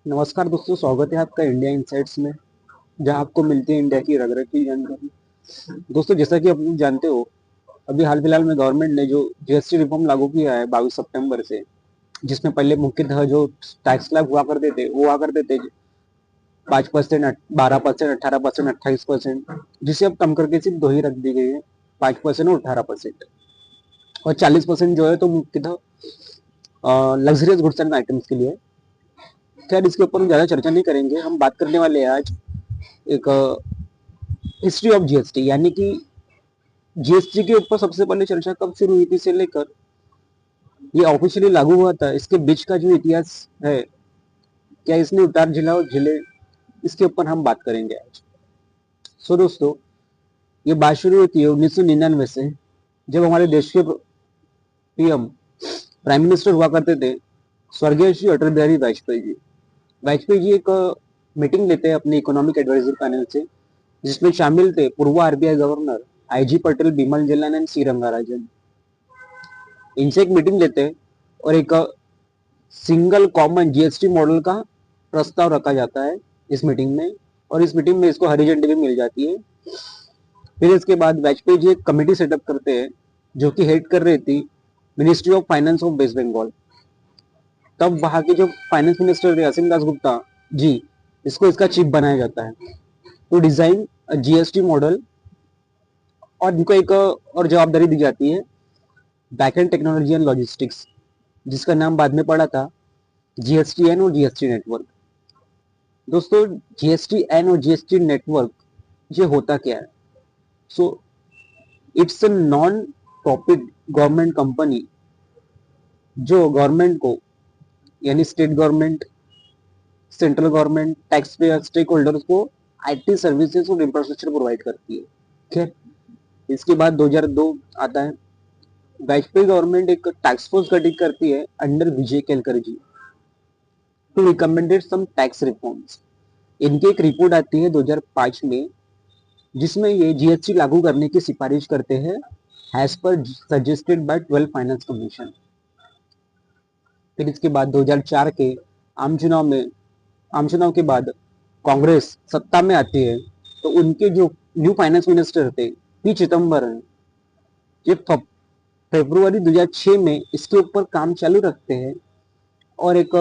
नमस्कार दोस्तों, स्वागत है आपका इंडिया इनसाइट्स में, जहां आपको मिलती है इंडिया की रग रग की जानकारी। दोस्तों, जैसा कि आप लोग जानते हो, अभी हाल फिलहाल में गवर्नमेंट ने जो जीएसटी रिफॉर्म लागू किया है 22 सितंबर से, जिसमें पहले मुख्यतः जो टैक्स स्लैब हुआ करते थे वो हुआ करते थे 5%, 12%, 18%, 28%, जिसे अब कम करके सिर्फ दो ही रख दी गई है, 5% और 18%। और 40% जो है तो मुख्यतः लग्जरियस गुड्स एंड आइटम्स के लिए। खैर, इसके ऊपर हम ज्यादा चर्चा नहीं करेंगे। हम बात करने वाले हैं आज एक हिस्ट्री ऑफ जीएसटी, यानी कि जीएसटी के ऊपर सबसे पहले चर्चा कब शुरू हुई थी से लेकर ये ऑफिशियली लागू हुआ था, इसके बीच का जो इतिहास है, क्या इसने उतार झेला और झेले, इसके ऊपर हम बात करेंगे आज। सो दोस्तों, ये बात शुरू हुई थी 1999 से, जब हमारे देश के पीएम प्राइम मिनिस्टर हुआ करते थे स्वर्गीय श्री अटल बिहारी वाजपेयी जी। वाजपेयी जी एक मीटिंग लेते हैं अपने इकोनॉमिक एडवाइजर पैनल से, जिसमें शामिल थे पूर्व RBI governor IG Patel, Bimal Jalan and C Rangarajan. इनसे एक मीटिंग लेते हैं और एक सिंगल कॉमन जीएसटी मॉडल का प्रस्ताव रखा जाता है इस मीटिंग में, और इस मीटिंग में इसको हरी झंडी भी मिल जाती है। फिर इसके बाद वाजपेयी जी एक कमेटी सेटअप करते हैं, जो कि हेड कर रही थी ministry of finance of West Bengal. तब वहां के जो फाइनेंस मिनिस्टर थे असीम दास गुप्ता जी, इसको इसका चीफ बनाया जाता है टू डिजाइन जीएसटी मॉडल। और इनको एक और जवाबदारी दी जाती है back end technology and logistics, जिसका नाम बाद में पड़ा था जीएसटीएन और जीएसटी नेटवर्क। दोस्तों, जीएसटीएन और जीएसटी नेटवर्क ये होता क्या है? So it's a non profit government company, जो गवर्नमेंट को, यानी state government, central government, tax payer, stake holders को आईटी सर्विसेज और इंफ्रास्ट्रक्चर प्रोवाइड करती है। खैर, इसके बाद 2002 आता है। वाजपेयी गवर्नमेंट एक टास्क फोर्स गठित करती है under Vijay Kelkar ji, to recommended some tax reforms. इनकी एक रिपोर्ट आती है 2005 में, जिसमें ये जीएसटी लागू करने की सिफारिश करते हैं as per suggested by 12 finance commission. फिर इसके बाद 2004 के आम चुनाव में, आम चुनाव के बाद कांग्रेस सत्ता में आती है, तो उनके जो न्यू फाइनेंस मिनिस्टर थे पी चिदम्बरम, ये फरवरी 2006 में इसके ऊपर काम चालू रखते हैं और एक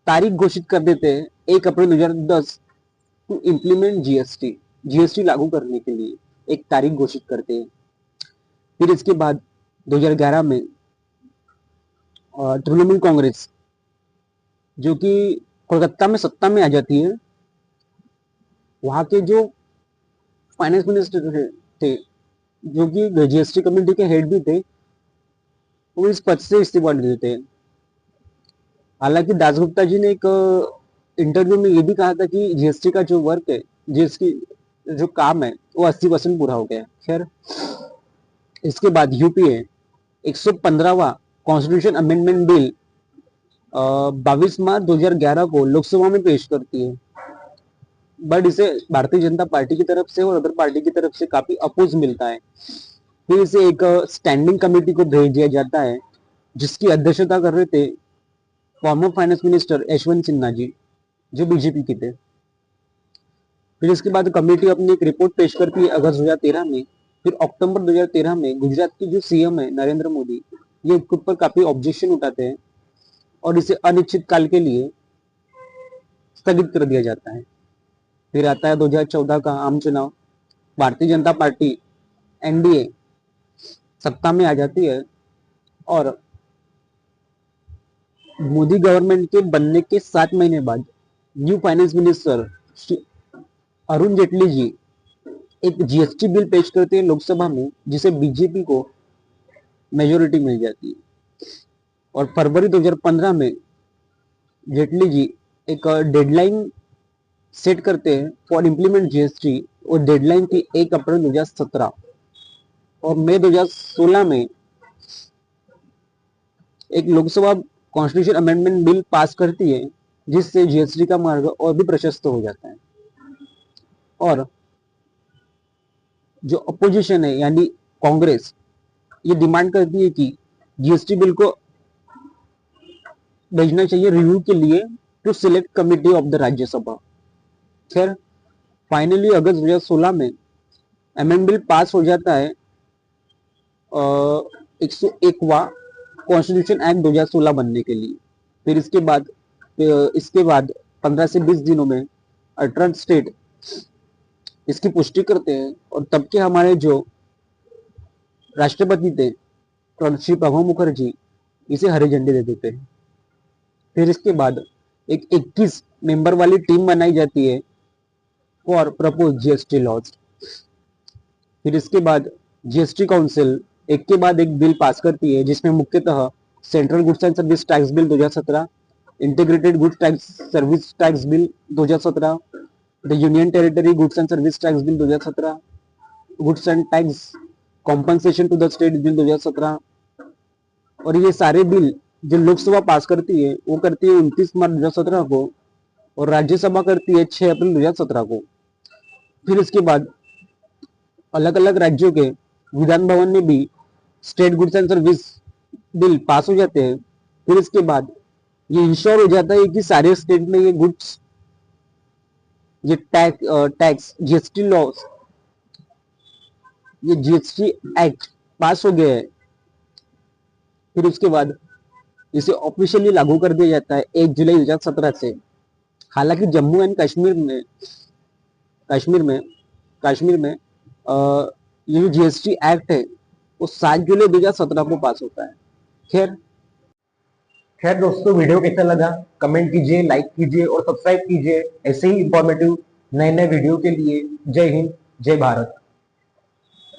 तारीख घोषित कर देते हैं 1 अप्रैल 2010 टू इम्प्लीमेंट जीएसटी, जीएसटी लागू करने के लिए एक तारीख घोषित करते हैं। फिर इसके बाद 2011 में तृणमूल कांग्रेस, जो कि कोलकाता में सत्ता में आ जाती है, वहां के जो फाइनेंस मिनिस्टर थे, जो कि जीएसटी कमेटी के हेड भी थे, वो इस पद से इस्तीफा दे देते हैं। हालांकि दासगुप्ता जी ने एक इंटरव्यू में ये भी कहा था कि जीएसटी का जो वर्क है, जीएसटी जो काम है, वो 80% पूरा हो गया। खैर, इसके बाद यूपीए 115वां कॉन्स्टिट्यूशन अमेंडमेंट बिल 22 मार्च 2011 को लोकसभा में पेश करती है, बट इसे भारतीय जनता पार्टी की तरफ से और अदर पार्टी की तरफ से काफी अपोज मिलता है। फिर इसे एक स्टैंडिंग कमेटी को भेज दिया जाता है, जिसकी अध्यक्षता कर रहे थे former finance minister Yashwant Sinha ji, जो बीजेपी के थे। फिर इसके बाद कमेटी अपनी एक रिपोर्ट पेश करती है अगस्त 2013 में। फिर अक्टूबर 2013 में गुजरात की जो सीएम है नरेंद्र मोदी, ये इसके ऊपर काफी ऑब्जेक्शन उठाते हैं और इसे अनिश्चित काल के लिए स्थगित कर दिया जाता है। फिर आता है 2014 का आम चुनाव। भारतीय जनता पार्टी, एनडीए, सत्ता में आ जाती है और मोदी गवर्नमेंट के बनने के 7 महीने बाद new finance minister Arun Jaitley ji एक जीएसटी बिल पेश करते हैं लोकसभा में, जिसे बीजेपी को मेजोरिटी मिल जाती है। और फरवरी 2015 में जेटली जी एक डेडलाइन सेट करते हैं फॉर इम्प्लीमेंट जीएसटी, और डेडलाइन थी 1 अप्रैल 2017। और मई 2016 में एक Lok Sabha constitution amendment bill pass करती है, जिससे जीएसटी का मार्ग और भी प्रशस्त हो जाता है। और जो अपोजिशन है, यानी कांग्रेस, ये डिमांड करती है कि जीएसटी बिल को भेजना चाहिए रिव्यू के लिए to select committee of the Rajya Sabha. खैर फाइनली अगस्त 2016 में अमेंड बिल पास हो जाता है 101वां कॉन्स्टिट्यूशन एक्ट 2016 बनने के लिए। फिर इसके बाद 15 से 20 दिनों में 18 स्टेट इसकी पुष्टि करते हैं और तब के हमारे जो राष्ट्रपति थे श्री प्रणब मुखर्जी इसे हरी झंडी दे देते हैं। फिर इसके बाद एक 21 मेंबर वाली टीम बनाई जाती है फॉर प्रपोज जीएसटी लॉज। फिर इसके बाद जीएसटी काउंसिल एक के बाद एक बिल पास करती है जिसमें मुख्यतः central goods and service tax bill 2017, integrated goods tax service tax bill 2017, the union territory goods and service tax bill 2017, goods and tax compensation to the state bill 2017। और ये सारे बिल जो लोकसभा पास करती है वो करती है 29 मार्च 2017 को और राज्यसभा करती है 6 अप्रैल 2017 को। फिर इसके बाद अलग अलग राज्यों के विधान भवन में भी state goods and service bill pass हो जाते हैं। फिर इसके बाद ये इंश्योर हो जाता है कि सारे स्टेट में ये गुड्स ये टैक्स जीएसटी लॉस ये जीएसटी एक्ट पास हो गया है। फिर उसके बाद इसे ऑफिशियली लागू कर दिया जाता है 1 जुलाई 2017 से। हालांकि जम्मू एंड कश्मीर में ये जो जीएसटी एक्ट है वो 7 जुलाई 2017 को पास होता है। खैर खैर दोस्तों, वीडियो कैसा लगा कमेंट कीजिए, लाइक कीजिए और सब्सक्राइब कीजिए ऐसे ही इंफॉर्मेटिव नए नए वीडियो के लिए। जय हिंद, जय भारत।